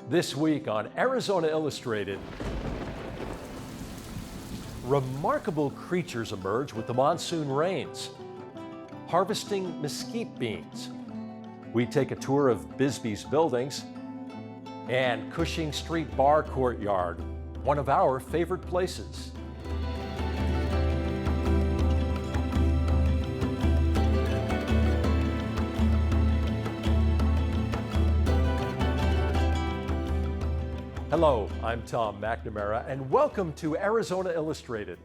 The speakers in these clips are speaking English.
This week on Arizona Illustrated, remarkable creatures emerge with the monsoon rains, harvesting mesquite beans. We take a tour of Bisbee's buildings and Cushing Street Bar Courtyard, one of our favorite places. Hello, I'm Tom McNamara, and welcome to Arizona Illustrated.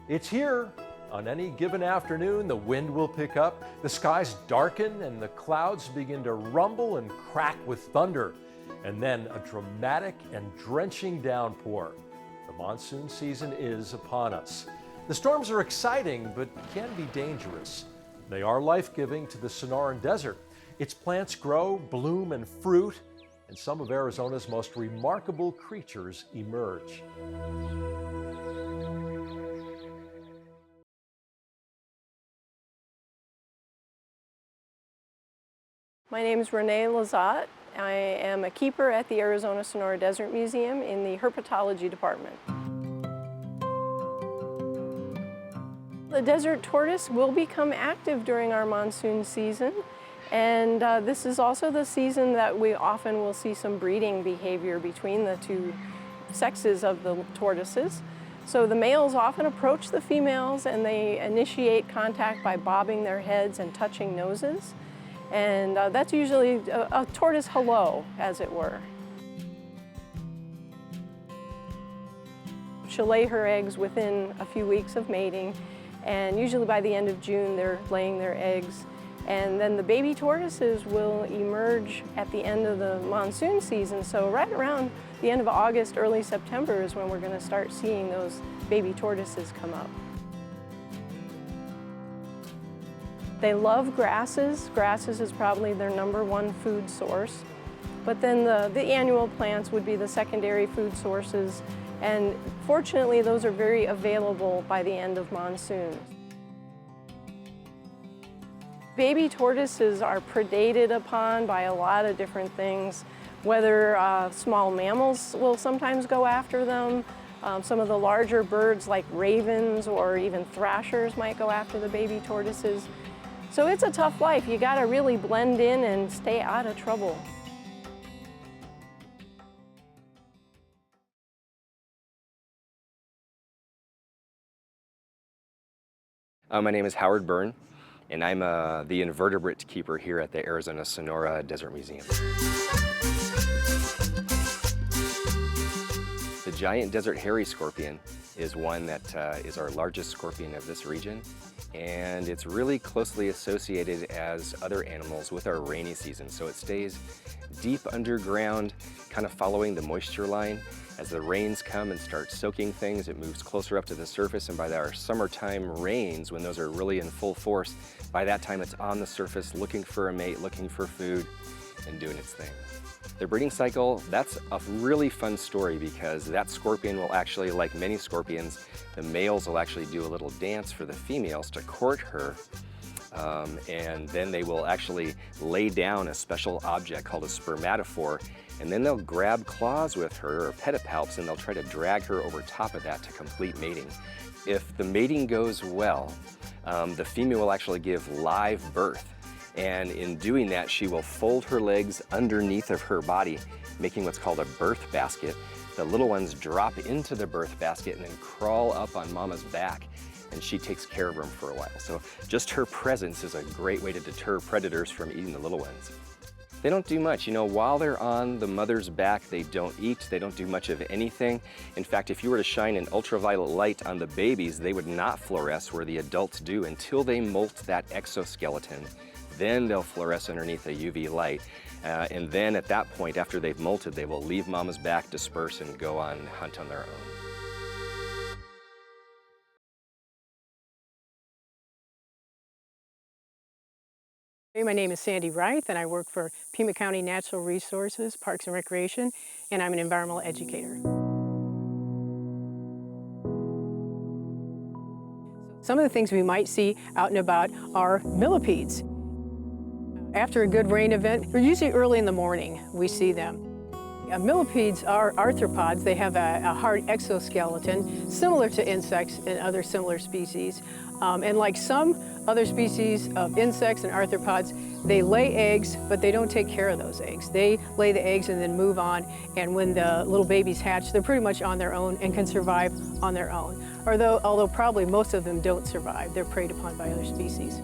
It's here. On any given afternoon, the wind will pick up, the skies darken, and the clouds begin to rumble and crack with thunder. And then a dramatic and drenching downpour. The monsoon season is upon us. The storms are exciting, but can be dangerous. They are life-giving to the Sonoran Desert. Its plants grow, bloom, and fruit, and some of Arizona's most remarkable creatures emerge. My name is Renee Lazat. I am a keeper at the Arizona Sonora Desert Museum in the herpetology department. The desert tortoise will become active during our monsoon season. And this is also the season that we often will see some breeding behavior between the two sexes of the tortoises. So the males often approach the females and they initiate contact by bobbing their heads and touching noses. And that's usually a tortoise hello, as it were. She'll lay her eggs within a few weeks of mating, and usually by the end of June they're laying their eggs. And then the baby tortoises will emerge at the end of the monsoon season. So right around the end of August, early September is when we're going to start seeing those baby tortoises come up. They love grasses. Grasses is probably their #1 food source. But then the annual plants would be the secondary food sources. And fortunately, those are very available by the end of monsoon. Baby tortoises are predated upon by a lot of different things, whether small mammals will sometimes go after them. Some of the larger birds like ravens or even thrashers might go after the baby tortoises. So it's a tough life. You gotta really blend in and stay out of trouble. My name is Howard Byrne, and I'm the invertebrate keeper here at the Arizona Sonora Desert Museum. The giant desert hairy scorpion is one that is our largest scorpion of this region, and it's really closely associated as other animals with our rainy season. So it stays deep underground, kind of following the moisture line. As the rains come and start soaking things, it moves closer up to the surface, and by our summertime rains, when those are really in full force, by that time it's on the surface looking for a mate, looking for food, and doing its thing. The breeding cycle, that's a really fun story because that scorpion will actually, like many scorpions, the males will actually do a little dance for the females to court her. And then they will actually lay down a special object called a spermatophore, and then they'll grab claws with her, or pedipalps, and they'll try to drag her over top of that to complete mating. If the mating goes well, the female will actually give live birth. And in doing that, she will fold her legs underneath of her body, making what's called a birth basket. The little ones drop into the birth basket and then crawl up on mama's back, and she takes care of them for a while. So just her presence is a great way to deter predators from eating the little ones. They don't do much. You know, while they're on the mother's back, they don't eat, they don't do much of anything. In fact, if you were to shine an ultraviolet light on the babies, they would not fluoresce where the adults do until they molt that exoskeleton. Then they'll fluoresce underneath a UV light. And then at that point, after they've molted, they will leave mama's back, disperse, and go on hunt on their own. My name is Sandy Wright, and I work for Pima County Natural Resources, Parks and Recreation, and I'm an environmental educator. Some of the things we might see out and about are millipedes. After a good rain event, usually early in the morning, we see them. Millipedes are arthropods. They have a hard exoskeleton, similar to insects and other similar species. And like some other species of insects and arthropods, they lay eggs, but they don't take care of those eggs. They lay the eggs and then move on, and when the little babies hatch, they're pretty much on their own and can survive on their own. Although probably most of them don't survive. They're preyed upon by other species.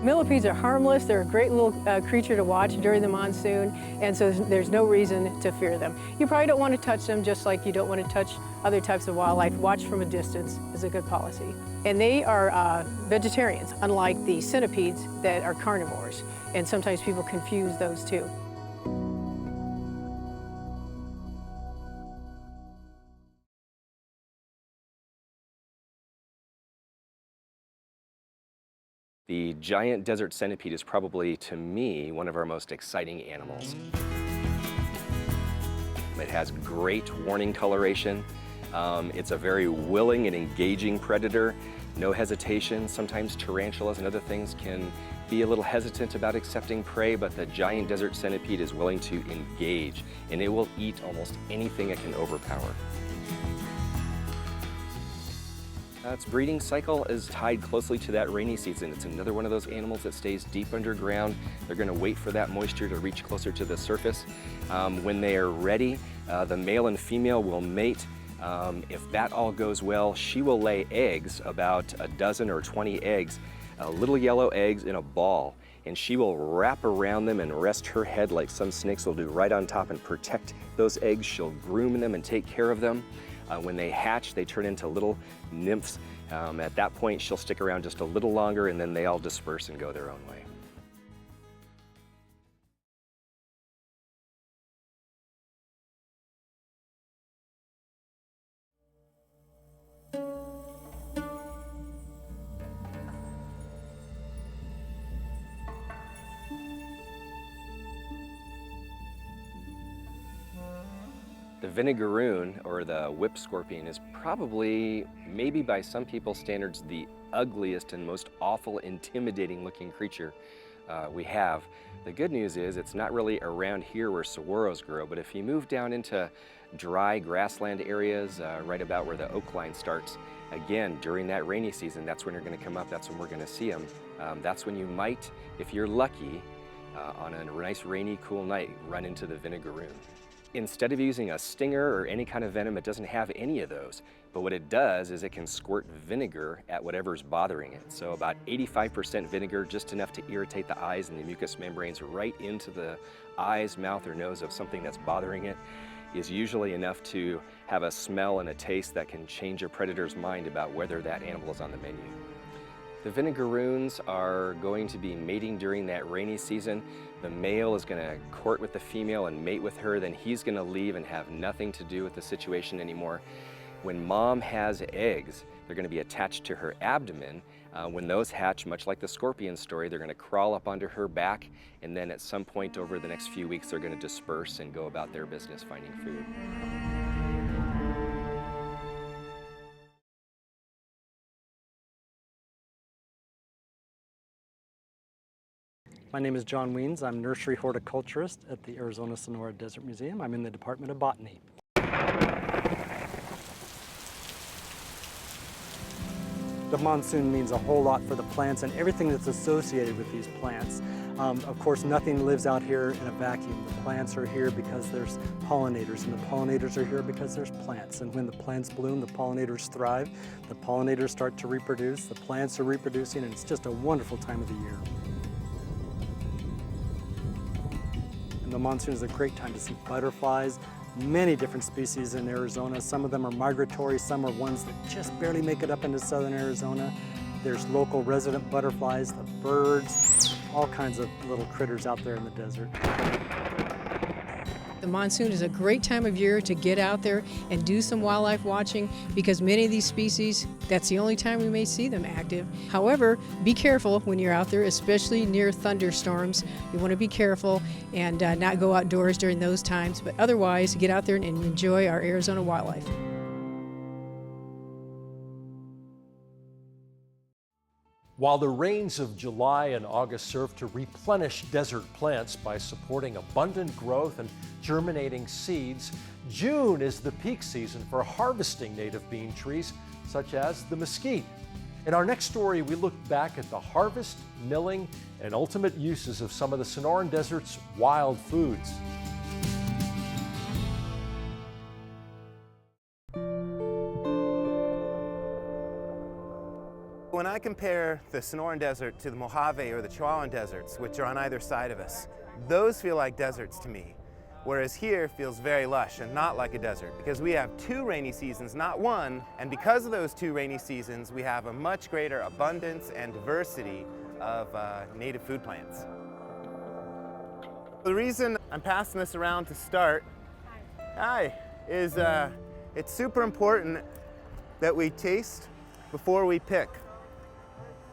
Millipedes are harmless. They're a great little creature to watch during the monsoon, and so there's no reason to fear them. You probably don't want to touch them, just like you don't want to touch other types of wildlife. Watch from a distance is a good policy. And they are vegetarians, unlike the centipedes that are carnivores, and sometimes people confuse those two. The giant desert centipede is probably, to me, one of our most exciting animals. It has great warning coloration. It's a very willing and engaging predator. No hesitation. Sometimes tarantulas and other things can be a little hesitant about accepting prey, but the giant desert centipede is willing to engage, and it will eat almost anything it can overpower. Its breeding cycle is tied closely to that rainy season. It's another one of those animals that stays deep underground. They're going to wait for that moisture to reach closer to the surface. When they are ready, the male and female will mate. If that all goes well, she will lay eggs, about a dozen or 20 eggs, little yellow eggs in a ball, and she will wrap around them and rest her head like some snakes will do right on top and protect those eggs. She'll groom them and take care of them. When they hatch, they turn into little nymphs. At that point, she'll stick around just a little longer, and then they all disperse and go their own way. The vinegaroon, or the whip scorpion, is probably, maybe by some people's standards, the ugliest and most awful, intimidating looking creature we have. The good news is it's not really around here where saguaros grow, but if you move down into dry grassland areas, right about where the oak line starts, again, during that rainy season, that's when they're going to come up, that's when we're going to see them. That's when you might, if you're lucky, on a nice rainy, cool night, run into the vinegaroon. Instead of using a stinger or any kind of venom, it doesn't have any of those. But what it does is it can squirt vinegar at whatever's bothering it. So about 85% vinegar, just enough to irritate the eyes and the mucous membranes right into the eyes, mouth, or nose of something that's bothering it, is usually enough to have a smell and a taste that can change a predator's mind about whether that animal is on the menu. The vinegaroons are going to be mating during that rainy season. The male is going to court with the female and mate with her, then he's going to leave and have nothing to do with the situation anymore. When mom has eggs, they're going to be attached to her abdomen. When those hatch, much like the scorpion story, they're going to crawl up onto her back, and then at some point over the next few weeks, they're going to disperse and go about their business finding food. My name is John Weens. I'm nursery horticulturist at the Arizona Sonora Desert Museum. I'm in the Department of Botany. The monsoon means a whole lot for the plants and everything that's associated with these plants. Of course, nothing lives out here in a vacuum. The plants are here because there's pollinators, and the pollinators are here because there's plants. And when the plants bloom, the pollinators thrive. The pollinators start to reproduce, the plants are reproducing, and it's just a wonderful time of the year. The monsoon is a great time to see butterflies, many different species in Arizona. Some of them are migratory, some are ones that just barely make it up into southern Arizona. There's local resident butterflies, the birds, all kinds of little critters out there in the desert. The monsoon is a great time of year to get out there and do some wildlife watching, because many of these species, that's the only time we may see them active. However, be careful when you're out there, especially near thunderstorms. You want to be careful and not go outdoors during those times, but otherwise get out there and enjoy our Arizona wildlife. While the rains of July and August serve to replenish desert plants by supporting abundant growth and germinating seeds, June is the peak season for harvesting native bean trees, such as the mesquite. In our next story, we look back at the harvest, milling, and ultimate uses of some of the Sonoran Desert's wild foods. When I compare the Sonoran Desert to the Mojave or the Chihuahuan deserts, which are on either side of us, those feel like deserts to me. Whereas here feels very lush and not like a desert, because we have 2 rainy seasons, not 1, and because of those 2 rainy seasons, we have a much greater abundance and diversity of native food plants. The reason I'm passing this around to start, is it's super important that we taste before we pick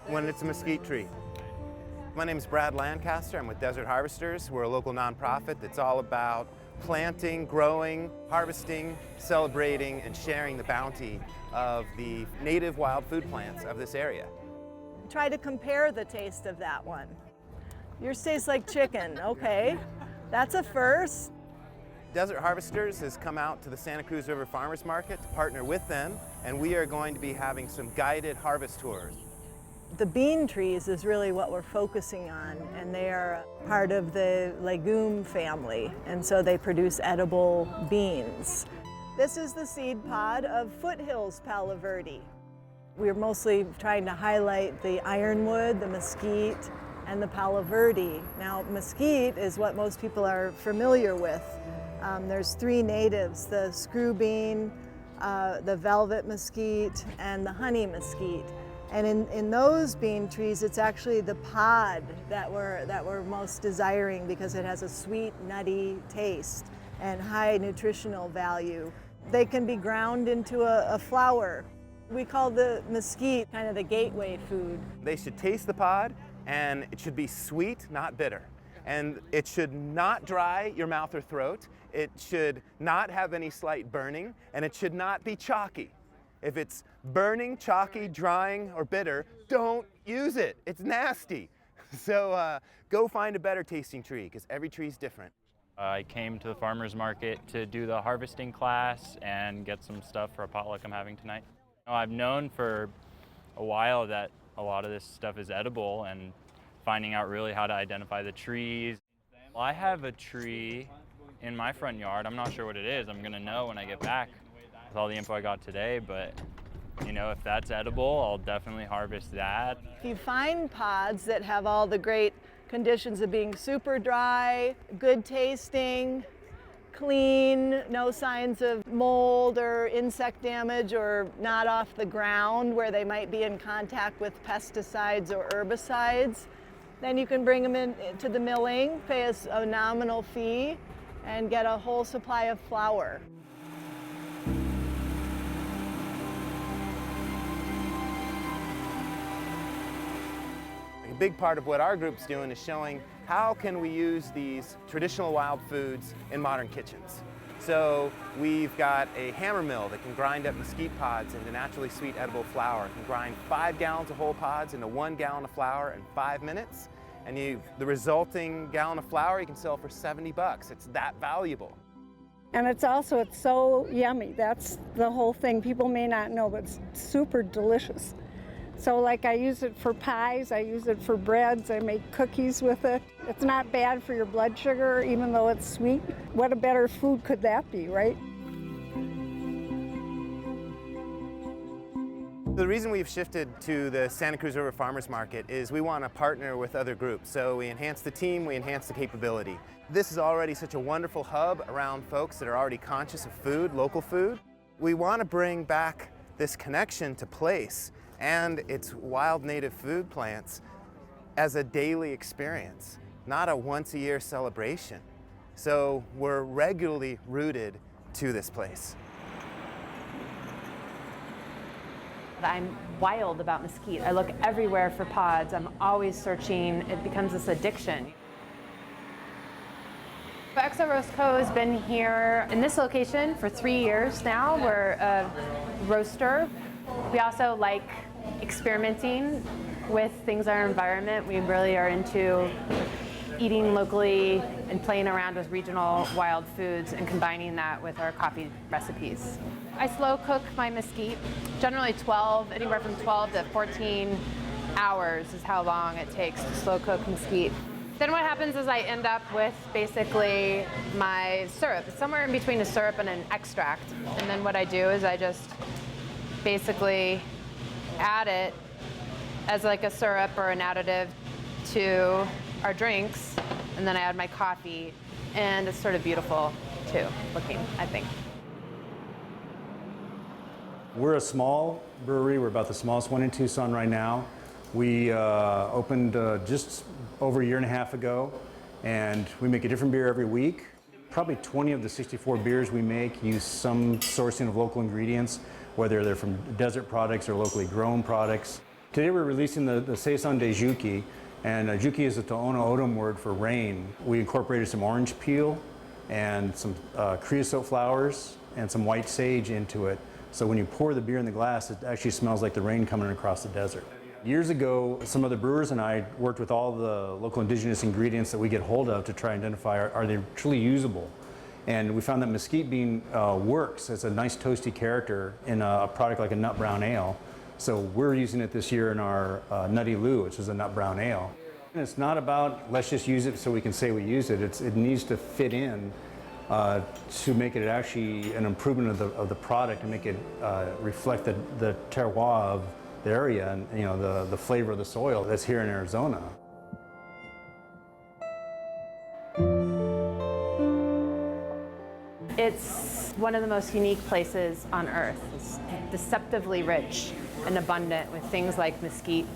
when it's a mesquite tree. My name is Brad Lancaster. I'm with Desert Harvesters. We're a local nonprofit that's all about planting, growing, harvesting, celebrating, and sharing the bounty of the native wild food plants of this area. Try to compare the taste of that one. Yours tastes like chicken, okay. That's a first. Desert Harvesters has come out to the Santa Cruz River Farmers Market to partner with them, and we are going to be having some guided harvest tours. The bean trees is really what we're focusing on, and they are part of the legume family, and so they produce edible beans. This is the seed pod of Foothills Palo Verde. We're mostly trying to highlight the ironwood, the mesquite, and the Palo Verde. Now, mesquite is what most people are familiar with. There's 3 natives, the screw bean, the velvet mesquite, and the honey mesquite. And in those bean trees, it's actually the pod that we're most desiring because it has a sweet, nutty taste and high nutritional value. They can be ground into a flour. We call the mesquite kind of the gateway food. They should taste the pod, and it should be sweet, not bitter. And it should not dry your mouth or throat. It should not have any slight burning, and it should not be chalky. If it's burning, chalky, drying, or bitter, don't use it. It's nasty. So go find a better tasting tree, because every tree is different. I came to the farmer's market to do the harvesting class and get some stuff for a potluck I'm having tonight. I've known for a while that a lot of this stuff is edible, and finding out really how to identify the trees. Well, I have a tree in my front yard. I'm not sure what it is. I'm gonna know when I get back with all the info I got today, but you know, if that's edible, I'll definitely harvest that. If you find pods that have all the great conditions of being super dry, good tasting, clean, no signs of mold or insect damage, or not off the ground where they might be in contact with pesticides or herbicides, then you can bring them in to the milling, pay a nominal fee, and get a whole supply of flour. A big part of what our group's doing is showing how can we use these traditional wild foods in modern kitchens. So we've got a hammer mill that can grind up mesquite pods into naturally sweet edible flour. It can grind 5 gallons of whole pods into 1 gallon of flour in 5 minutes. And the resulting gallon of flour you can sell for 70 bucks. It's that valuable. And it's so yummy. That's the whole thing. People may not know, but it's super delicious. So like I use it for pies, I use it for breads, I make cookies with it. It's not bad for your blood sugar, even though it's sweet. What a better food could that be, right? The reason we've shifted to the Santa Cruz River Farmers Market is we want to partner with other groups. So we enhance the team, we enhance the capability. This is already such a wonderful hub around folks that are already conscious of food, local food. We want to bring back this connection to place and its wild native food plants as a daily experience, not a once-a-year celebration. So we're regularly rooted to this place. I'm wild about mesquite. I look everywhere for pods. I'm always searching. It becomes this addiction. Exo Roast Co. has been here in this location for 3 years now. We're a roaster. We also like experimenting with things in our environment. We really are into eating locally and playing around with regional wild foods and combining that with our coffee recipes. I slow cook my mesquite, generally anywhere from 12 to 14 hours is how long it takes to slow cook mesquite. Then what happens is I end up with basically my syrup. It's somewhere in between a syrup and an extract. And then what I do is I just basically add it as like a syrup or an additive to our drinks, and then I add my coffee, and it's sort of beautiful too looking, I think. We're a small brewery. We're about the smallest one in Tucson right now. We opened just over a year and a half ago, and we make a different beer every week. Probably 20 of the 64 beers we make use some sourcing of local ingredients, whether they're from desert products or locally grown products. Today we're releasing the Saison de Juki, and Juki is a Tohono O'odham word for rain. We incorporated some orange peel and some creosote flowers and some white sage into it. So when you pour the beer in the glass, it actually smells like the rain coming across the desert. Years ago, some other brewers and I worked with all the local indigenous ingredients that we get hold of to try and identify are they truly usable. And we found that mesquite bean works as a nice toasty character in a product like a nut brown ale. So we're using it this year in our Nutty Lou, which is a nut brown ale. And it's not about let's just use it so we can say we use it. It needs to fit in to make it actually an improvement of the product and make it reflect the terroir of the area and the flavor of the soil that's here in Arizona. It's one of the most unique places on Earth. It's deceptively rich and abundant with things like mesquite,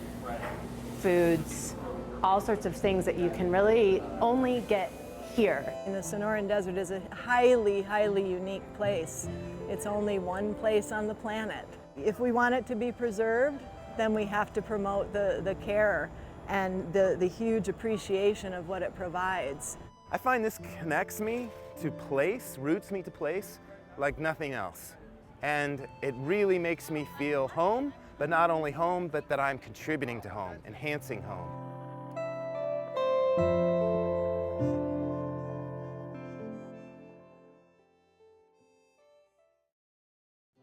foods, all sorts of things that you can really only get here. The Sonoran Desert is a highly, highly unique place. It's only one place on the planet. If we want it to be preserved, then we have to promote the care and the huge appreciation of what it provides. I find this connects me to place, roots me to place like nothing else. And it really makes me feel home, but not only home, but that I'm contributing to home, enhancing home.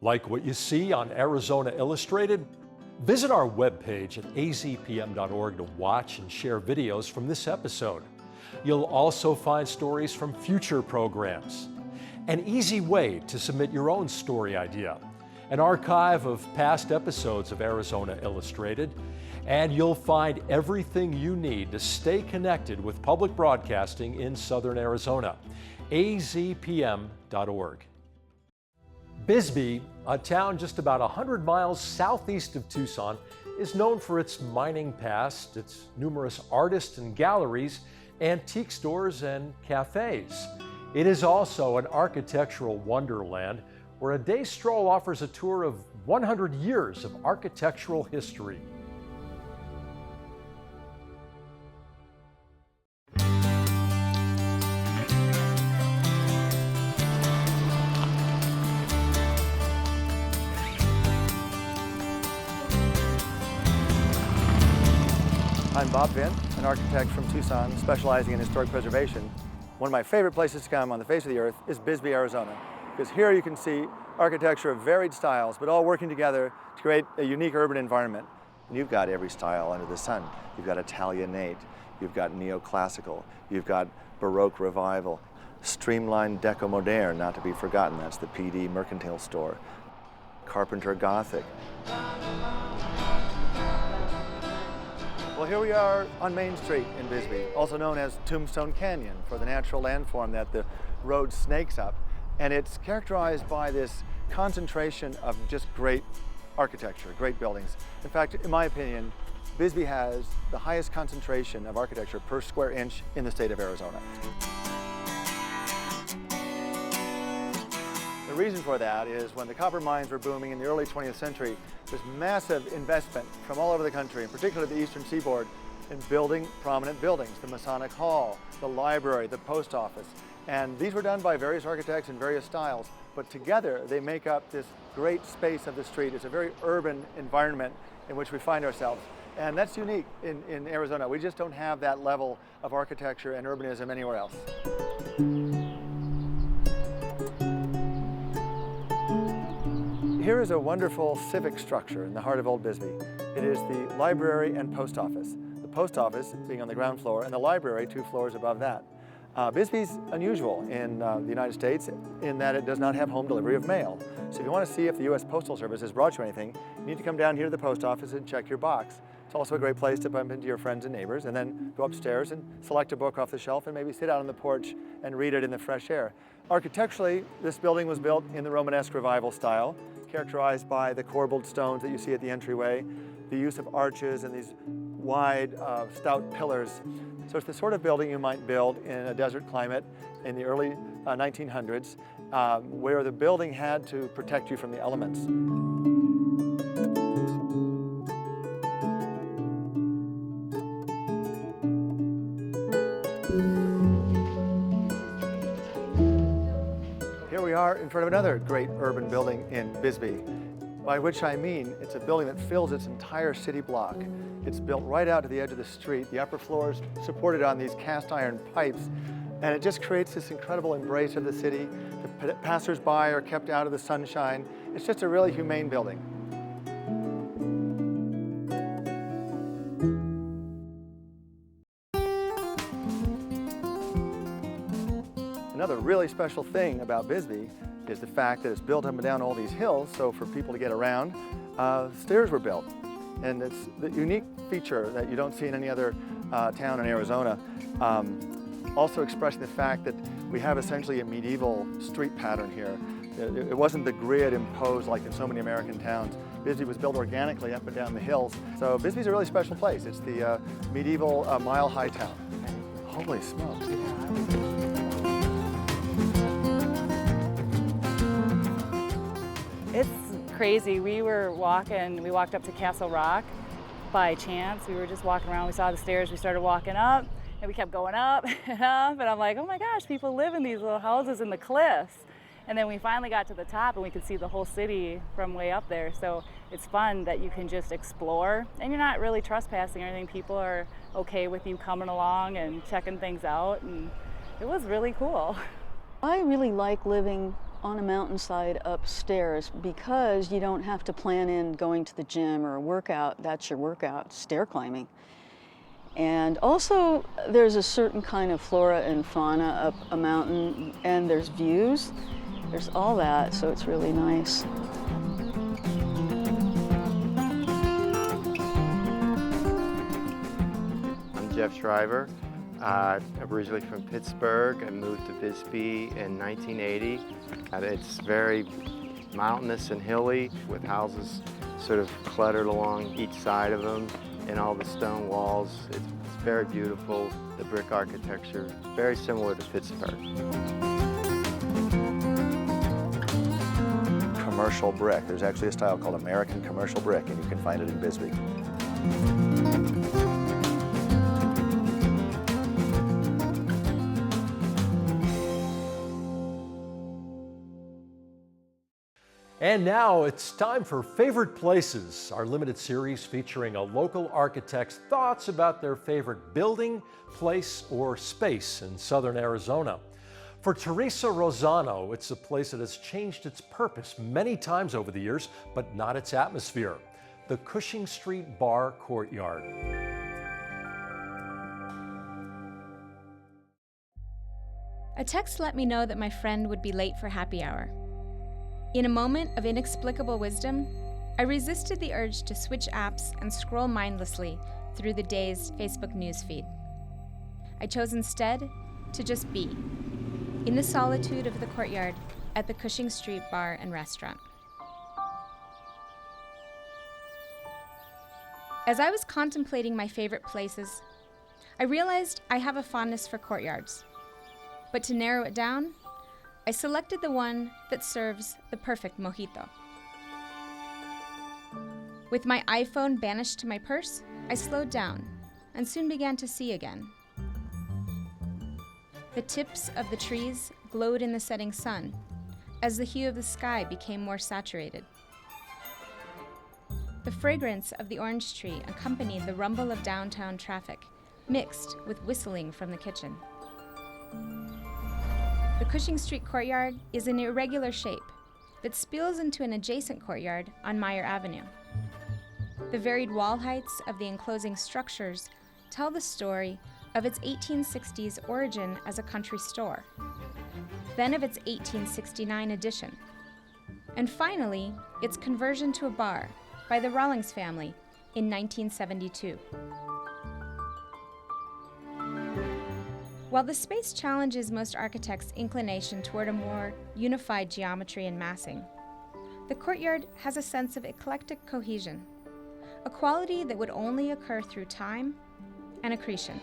Like what you see on Arizona Illustrated? Visit our webpage at azpm.org to watch and share videos from this episode. You'll also find stories from future programs, an easy way to submit your own story idea, an archive of past episodes of Arizona Illustrated, and you'll find everything you need to stay connected with public broadcasting in Southern Arizona. azpm.org. Bisbee, a town just about 100 miles southeast of Tucson, is known for its mining past, its numerous artists and galleries, antique stores and cafes. It is also an architectural wonderland where a day stroll offers a tour of 100 years of architectural history. I'm Bob Vint, an architect from Tucson specializing in historic preservation. One of my favorite places to come on the face of the earth is Bisbee, Arizona, because here you can see architecture of varied styles, but all working together to create a unique urban environment. And you've got every style under the sun. You've got Italianate, you've got neoclassical, you've got Baroque revival, streamlined Deco Moderne, not to be forgotten, that's the PD Mercantile store, Carpenter Gothic. Well, here we are on Main Street in Bisbee, also known as Tombstone Canyon for the natural landform that the road snakes up. And it's characterized by this concentration of just great architecture, great buildings. In fact, in my opinion, Bisbee has the highest concentration of architecture per square inch in the state of Arizona. The reason for that is when the copper mines were booming in the early 20th century, there's massive investment from all over the country, and particularly the eastern seaboard, in building prominent buildings, the Masonic Hall, the library, the post office. And these were done by various architects in various styles, but together they make up this great space of the street. It's a very urban environment in which we find ourselves. And that's unique in Arizona. We just don't have that level of architecture and urbanism anywhere else. Here is a wonderful civic structure in the heart of Old Bisbee. It is the library and post office. The post office being on the ground floor and the library 2 floors above that. Bisbee's unusual in the United States in that it does not have home delivery of mail. So if you want to see if the U.S. Postal Service has brought you anything, you need to come down here to the post office and check your box. It's also a great place to bump into your friends and neighbors and then go upstairs and select a book off the shelf and maybe sit out on the porch and read it in the fresh air. Architecturally, this building was built in the Romanesque Revival style, characterized by the corbelled stones that you see at the entryway, the use of arches and these wide, stout pillars. So it's the sort of building you might build in a desert climate in the early 1900s, where the building had to protect you from the elements. Here we are in front of another great urban building in Bisbee, by which I mean it's a building that fills its entire city block. It's built right out to the edge of the street. The upper floor is supported on these cast iron pipes, and it just creates this incredible embrace of the city. The passersby are kept out of the sunshine. It's just a really humane building. Another really special thing about Bisbee is the fact that it's built up and down all these hills, so for people to get around, stairs were built. And it's the unique feature that you don't see in any other town in Arizona, also expressing the fact that we have essentially a medieval street pattern here. It wasn't the grid imposed like in so many American towns. Bisbee was built organically up and down the hills. So Bisbee's a really special place. It's the medieval mile-high town. Holy smokes. It's crazy. We walked up to Castle Rock by chance. We were just walking around, we saw the stairs, we started walking up, and we kept going up and up, and I'm like, oh my gosh, people live in these little houses in the cliffs. And then we finally got to the top and we could see the whole city from way up there. So it's fun that you can just explore and you're not really trespassing or anything. People are okay with you coming along and checking things out, and it was really cool. I really like living on a mountainside upstairs because you don't have to plan in going to the gym or a workout. That's your workout, stair climbing. And also there's a certain kind of flora and fauna up a mountain, and there's views. There's all that, so it's really nice. I'm Jeff Shriver. I'm originally from Pittsburgh. I moved to Bisbee in 1980. It's very mountainous and hilly with houses sort of cluttered along each side of them and all the stone walls. It's very beautiful. The brick architecture, very similar to Pittsburgh. Commercial brick. There's actually a style called American commercial brick, and you can find it in Bisbee. And now it's time for Favorite Places, our limited series featuring a local architect's thoughts about their favorite building, place, or space in southern Arizona. For Teresa Rosano, it's a place that has changed its purpose many times over the years, but not its atmosphere. The Cushing Street Bar Courtyard. A text let me know that my friend would be late for happy hour. In a moment of inexplicable wisdom, I resisted the urge to switch apps and scroll mindlessly through the day's Facebook newsfeed. I chose instead to just be, in the solitude of the courtyard at the Cushing Street Bar and Restaurant. As I was contemplating my favorite places, I realized I have a fondness for courtyards. But to narrow it down, I selected the one that serves the perfect mojito. With my iPhone banished to my purse, I slowed down and soon began to see again. The tips of the trees glowed in the setting sun as the hue of the sky became more saturated. The fragrance of the orange tree accompanied the rumble of downtown traffic, mixed with whistling from the kitchen. The Cushing Street Courtyard is an irregular shape that spills into an adjacent courtyard on Meyer Avenue. The varied wall heights of the enclosing structures tell the story of its 1860s origin as a country store, then of its 1869 addition, and finally, its conversion to a bar by the Rawlings family in 1972. While the space challenges most architects' inclination toward a more unified geometry and massing, the courtyard has a sense of eclectic cohesion, a quality that would only occur through time and accretion.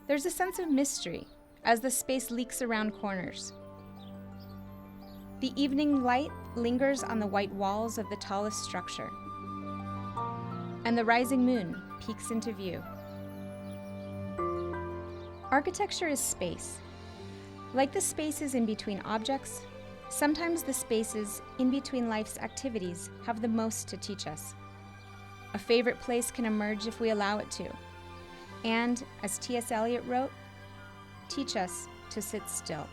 There's a sense of mystery as the space leaks around corners. The evening light lingers on the white walls of the tallest structure, and the rising moon peeks into view. Architecture is space. Like the spaces in between objects, sometimes the spaces in between life's activities have the most to teach us. A favorite place can emerge if we allow it to. And, as T.S. Eliot wrote, teach us to sit still.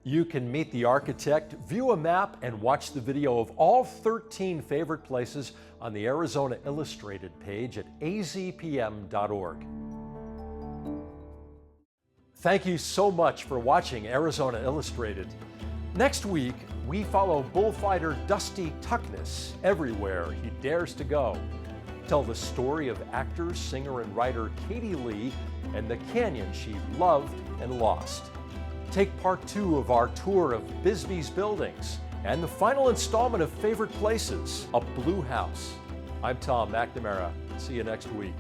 You can meet the architect, view a map, and watch the video of all 13 favorite places on the Arizona Illustrated page at azpm.org. Thank you so much for watching Arizona Illustrated. Next week, we follow bullfighter Dusty Tuckness everywhere he dares to go. Tell the story of actor, singer, and writer Katie Lee and the canyon she loved and lost. Take part 2 of our tour of Bisbee's buildings and the final installment of Favorite Places, A Blue House. I'm Tom McNamara. See you next week.